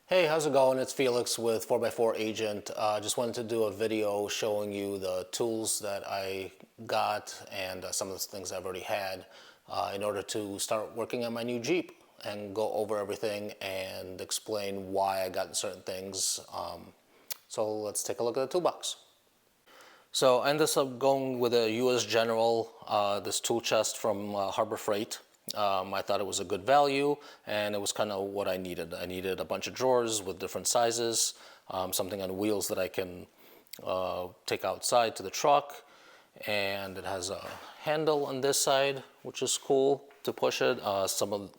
Hey, how's it going? It's Felix with 4x4 Agent. Just wanted to do a video showing you the tools that I got and some of the things I've already had in order to start working on my new Jeep and go over everything and explain why I got certain things. So let's take a look at the toolbox. So I ended up going with a US General, this tool chest from Harbor Freight. I thought it was a good value, and it was kind of what I needed. I needed a bunch of drawers with different sizes, something on wheels that I can take outside to the truck, and it has a handle on this side, which is cool to push it.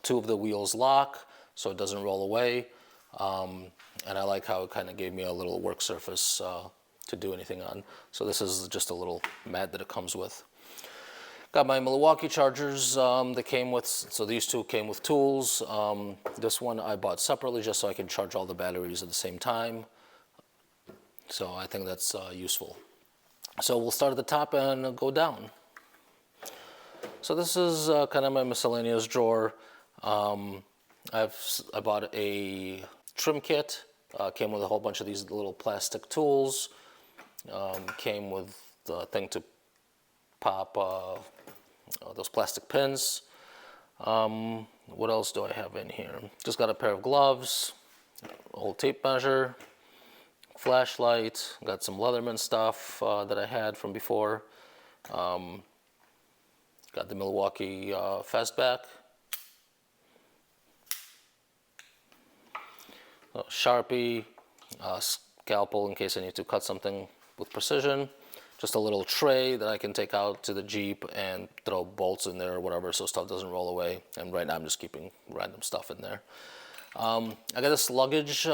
Two of the wheels lock, so it doesn't roll away, and I like how it kind of gave me a little work surface to do anything on. So this is just a little mat that it comes with. Got my Milwaukee chargers that came with, so these two came with tools. This one I bought separately just so I can charge all the batteries at the same time. So I think that's useful. So we'll start at the top and go down. So this is kind of my miscellaneous drawer. I bought a trim kit. Came with a whole bunch of these little plastic tools. Came with the thing to pop those plastic pins. What else do I have in here? Just got a pair of gloves, old tape measure, flashlight, got some Leatherman stuff that I had from before. Got the Milwaukee Fastback. Sharpie, scalpel in case I need to cut something with precision. Just a little tray that I can take out to the Jeep and throw bolts in there or whatever so stuff doesn't roll away. And right now I'm just keeping random stuff in there. I got this luggage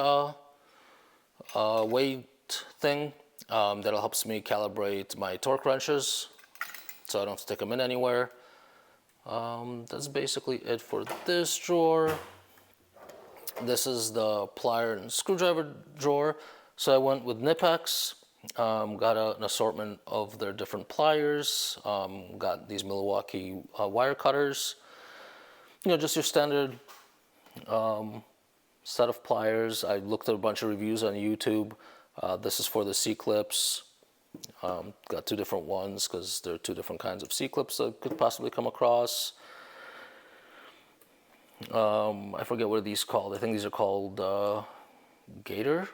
weight thing that helps me calibrate my torque wrenches so I don't have to take them in anywhere. That's basically it for this drawer. This is the plier and screwdriver drawer. So I went with Knipex. Got an assortment of their different pliers. Got these Milwaukee wire cutters. You know, just your standard set of pliers. I looked at a bunch of reviews on YouTube. This is for the C-clips. Got two different ones because there are two different kinds of C-clips that could possibly come across. I forget what are these called. I think these are called Gator,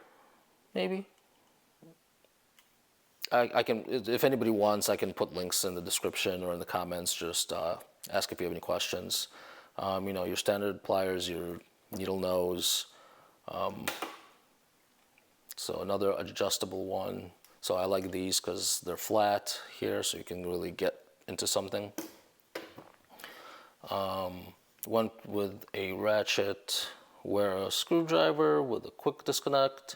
maybe. I can, if anybody wants, I can put links in the description or in the comments. Just ask if you have any questions. You know, your standard pliers, your needle nose. So another adjustable one. So I like these because they're flat here, so you can really get into something. Went with a ratchet, where a screwdriver with a quick disconnect.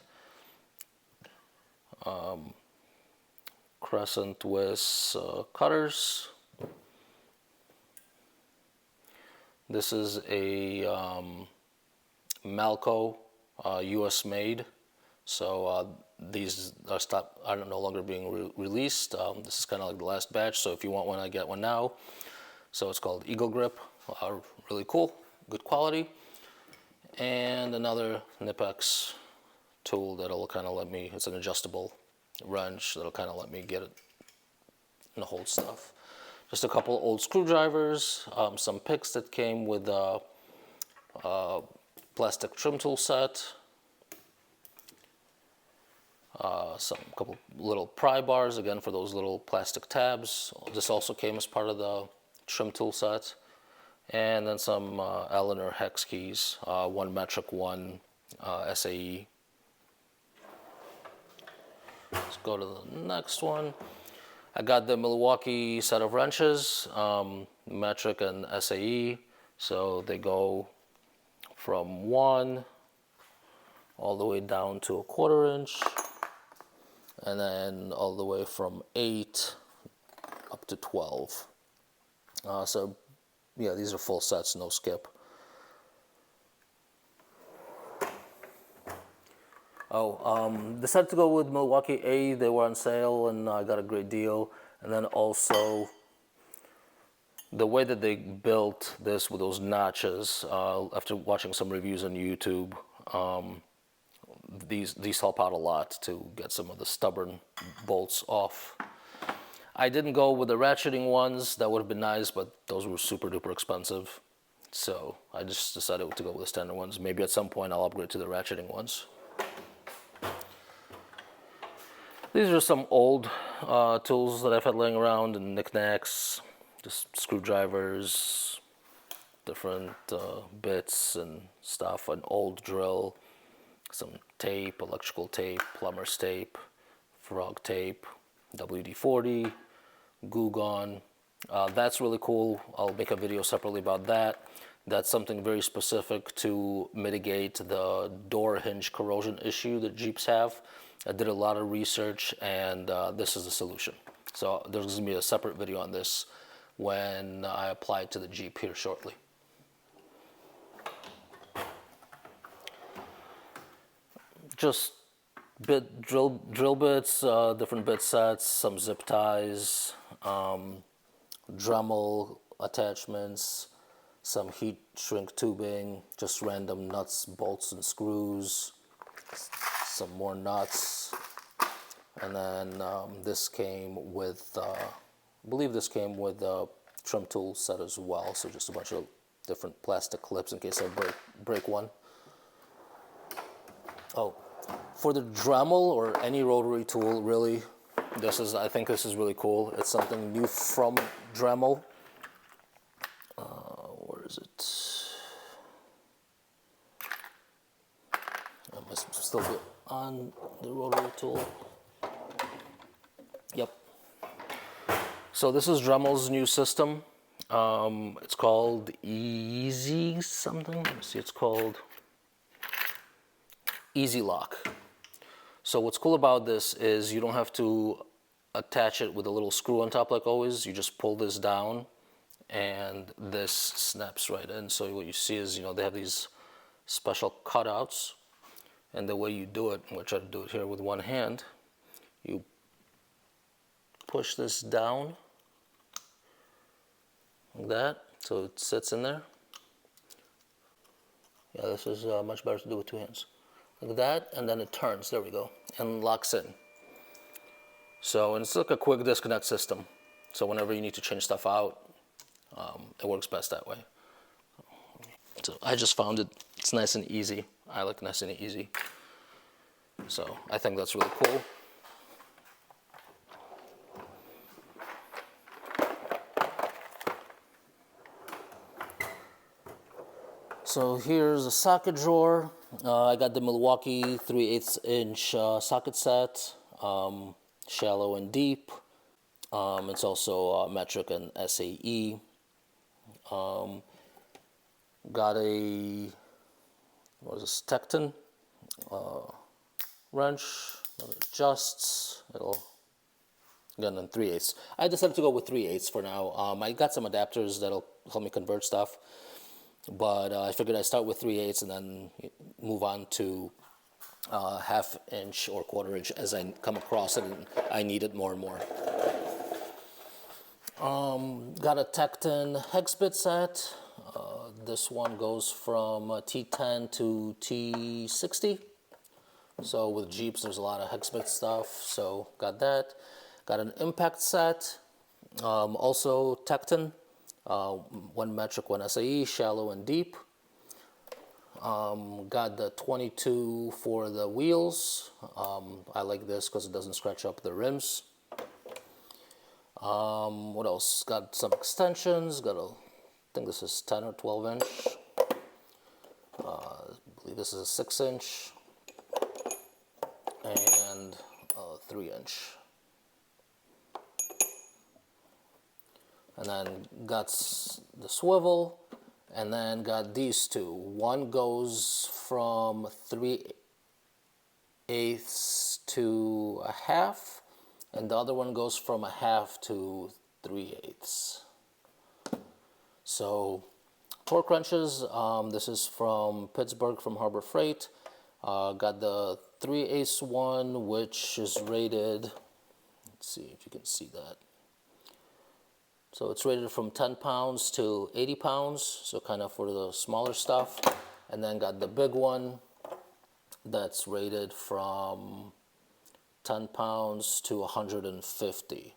Crescent with cutters. This is a Malco, US made. So these are no longer being released. This is kind of like the last batch. So if you want one, I get one now. So it's called Eagle Grip. Really cool, good quality. And another Knipex tool that'll kind of let me, it's an adjustable wrench that'll kind of let me get it and hold stuff. Just a couple old screwdrivers, some picks that came with a plastic trim tool set, couple little pry bars again for those little plastic tabs. This also came as part of the trim tool set, and then some Allen or hex keys, one metric, one SAE. Let's go to the next one. I got the Milwaukee set of wrenches, metric and SAE. So they go from 1 all the way down to 1/4 inch, and then all the way from 8 up to 12. So yeah, these are full sets, no skip. Decided to go with Milwaukee A. They were on sale and I got a great deal. And then also the way that they built this with those notches, after watching some reviews on YouTube, these help out a lot to get some of the stubborn bolts off. I didn't go with the ratcheting ones. That would have been nice, but those were super duper expensive. So I just decided to go with the standard ones. Maybe at some point I'll upgrade to the ratcheting ones. These are some old tools that I've had laying around, and knickknacks, just screwdrivers, different bits and stuff, an old drill, some tape, electrical tape, plumber's tape, frog tape, WD-40, Goo Gone. That's really cool. I'll make a video separately about that. That's something very specific to mitigate the door hinge corrosion issue that Jeeps have. I did a lot of research, and this is the solution. So there's going to be a separate video on this when I apply it to the Jeep here shortly. Just drill bits, different bit sets, some zip ties, Dremel attachments, some heat shrink tubing, just random nuts, bolts, and screws, some more nuts, and then this came with, I believe this came with a trim tool set as well, so just a bunch of different plastic clips in case I break one. Oh, for the Dremel or any rotary tool, really, I think this is really cool. It's something new from Dremel. Where is it? I must still be on the rotary tool. Yep. So this is Dremel's new system. It's called EZ something. Let me see. It's called EZ Lock. So what's cool about this is you don't have to attach it with a little screw on top like always. You just pull this down and this snaps right in. So what you see is, they have these special cutouts, and the way you do it, I'm going to try to do it here with one hand, you push this down like that, so it sits in there. Yeah, this is much better to do with two hands. Like that, and then it turns, there we go, and locks in. So, and it's like a quick disconnect system. So whenever you need to change stuff out, it works best that way. So I just found it's nice and easy. I like nice and easy. So I think that's really cool. So here's a socket drawer. I got the Milwaukee 3/8 inch socket set, shallow and deep. It's also metric and SAE. Got a, what is this, Tecton wrench that adjusts. It'll, again, in 3/8. I decided to go with 3/8 for now. I got some adapters that'll help me convert stuff, but I figured I'd start with 3/8 and then move on to 1/2 inch or 1/4 inch as I come across it and I need it more and more. Got a Tecton hex bit set. This one goes from T10 to T60. So with Jeeps, there's a lot of hex bit stuff. So got that. Got an impact set. Also Tecton. One metric, one SAE, shallow and deep. Got the 22 for the wheels. I like this because it doesn't scratch up the rims. What else? Got some extensions. Got a, I think this is 10 or 12 inch. I believe this is a 6 inch. And a 3 inch. And then got the swivel, and then got these two. One goes from 3/8 to 1/2, and the other one goes from 1/2 to 3/8. So torque wrenches, this is from Pittsburgh from Harbor Freight. Got the 3/8 one, which is rated, let's see if you can see that. So it's rated from 10 pounds to 80 pounds, so kind of for the smaller stuff. And then got the big one, that's rated from 10 pounds to 150.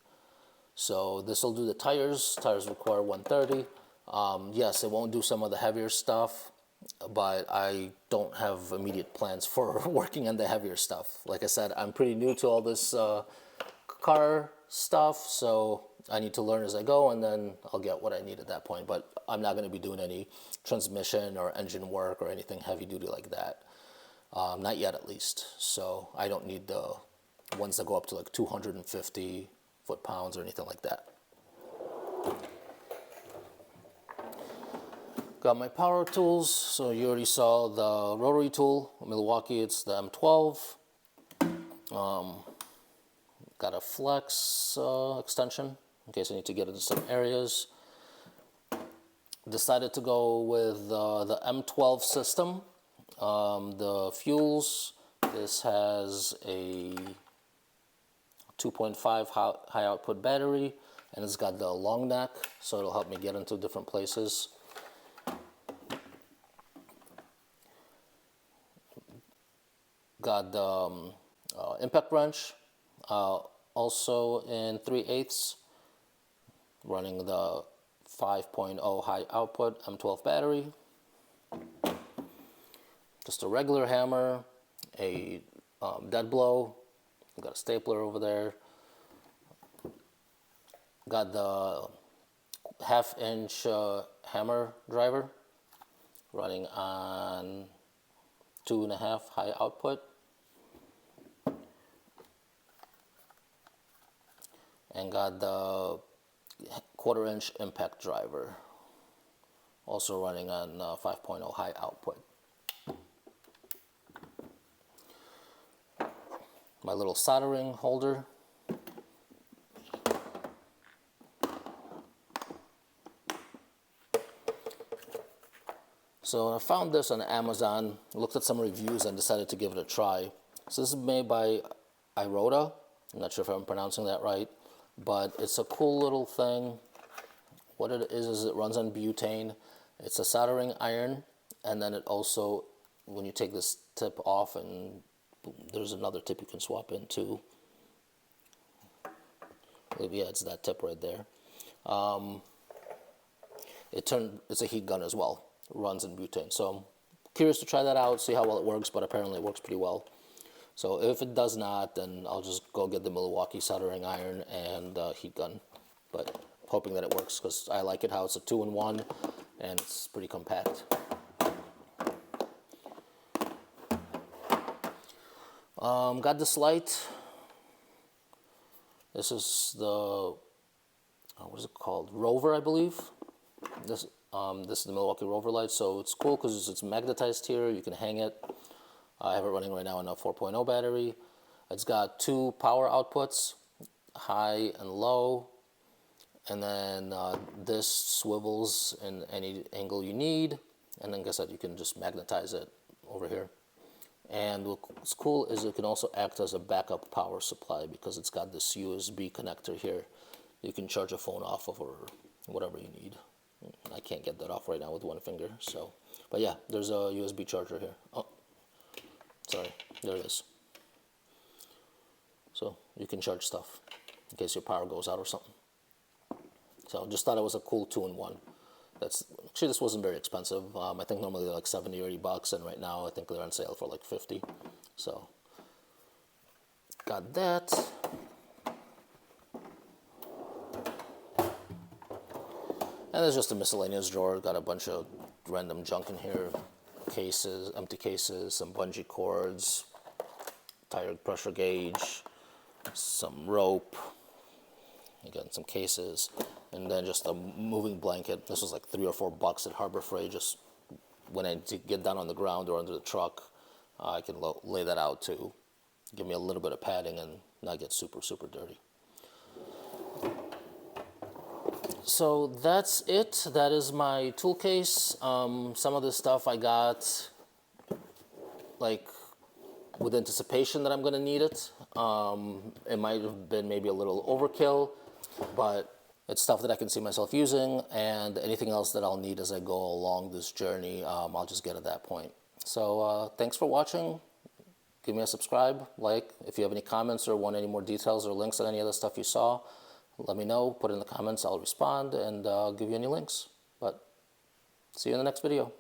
So this will do the tires. Tires require 130. Yes, it won't do some of the heavier stuff, but I don't have immediate plans for working on the heavier stuff. Like I said, I'm pretty new to all this car stuff, so I need to learn as I go, and then I'll get what I need at that point. But I'm not going to be doing any transmission or engine work or anything heavy duty like that. Not yet, at least. So I don't need the ones that go up to like 250 foot-pounds or anything like that. Got my power tools. So you already saw the rotary tool, Milwaukee. It's the M12. Got a flex extension in case I need to get into some areas. Decided to go with the M12 system. The fuels, this has a 2.5 high output battery, and it's got the long neck, so it'll help me get into different places. Got the impact wrench, also in 3/8, running the 5.0 high output M12 battery. Just a regular hammer, a dead blow. Got a stapler over there. Got the 1/2-inch hammer driver running on 2.5 high output. And got the 1/4-inch impact driver, also running on 5.0 high output. My little soldering holder. So I found this on Amazon, looked at some reviews and decided to give it a try. So this is made by Irota. I'm not sure if I'm pronouncing that right, but it's a cool little thing. What it is it runs on butane. It's a soldering iron, and then it also, when you take this tip off, and there's another tip you can swap in too. Yeah, it's that tip right there. It's a heat gun as well. It runs in butane. So I'm curious to try that out, see how well it works, but apparently it works pretty well. So if it does not, then I'll just go get the Milwaukee soldering iron and heat gun. But hoping that it works, because I like it how it's a 2-in-1 and it's pretty compact. Got this light. This is the, what is it called? Rover, I believe. This is the Milwaukee Rover light. So it's cool because it's magnetized here. You can hang it. I have it running right now on a 4.0 battery. It's got 2 power outputs, high and low. And then this swivels in any angle you need. And then, like I said, you can just magnetize it over here. And what's cool is it can also act as a backup power supply because it's got this USB connector here. You can charge a phone off of or whatever you need. I can't get that off right now with one finger. So, but yeah, there's a USB charger here. Oh, sorry, there it is. So you can charge stuff in case your power goes out or something. So just thought it was a cool 2-in-1. Actually, this wasn't very expensive. I think normally they're like $70 or $80, and right now I think they're on sale for like $50. So got that. And there's just a miscellaneous drawer. Got a bunch of random junk in here. Cases, empty cases, some bungee cords, tire pressure gauge, some rope, again some cases, and then just a moving blanket. This was like $3 or $4 at Harbor Freight. Just when I get down on the ground or under the truck, I can lay that out to give me a little bit of padding and not get super dirty. So that's it. That is my tool case. Some of this stuff I got like with anticipation that I'm going to need it. It might have been maybe a little overkill, but it's stuff that I can see myself using, and anything else that I'll need as I go along this journey, I'll just get at that point. So thanks for watching. give me a subscribe, like. If you have any comments or want any more details or links on any of the stuff you saw, let me know. Put it in the comments. I'll respond and give you any links. But see you in the next video.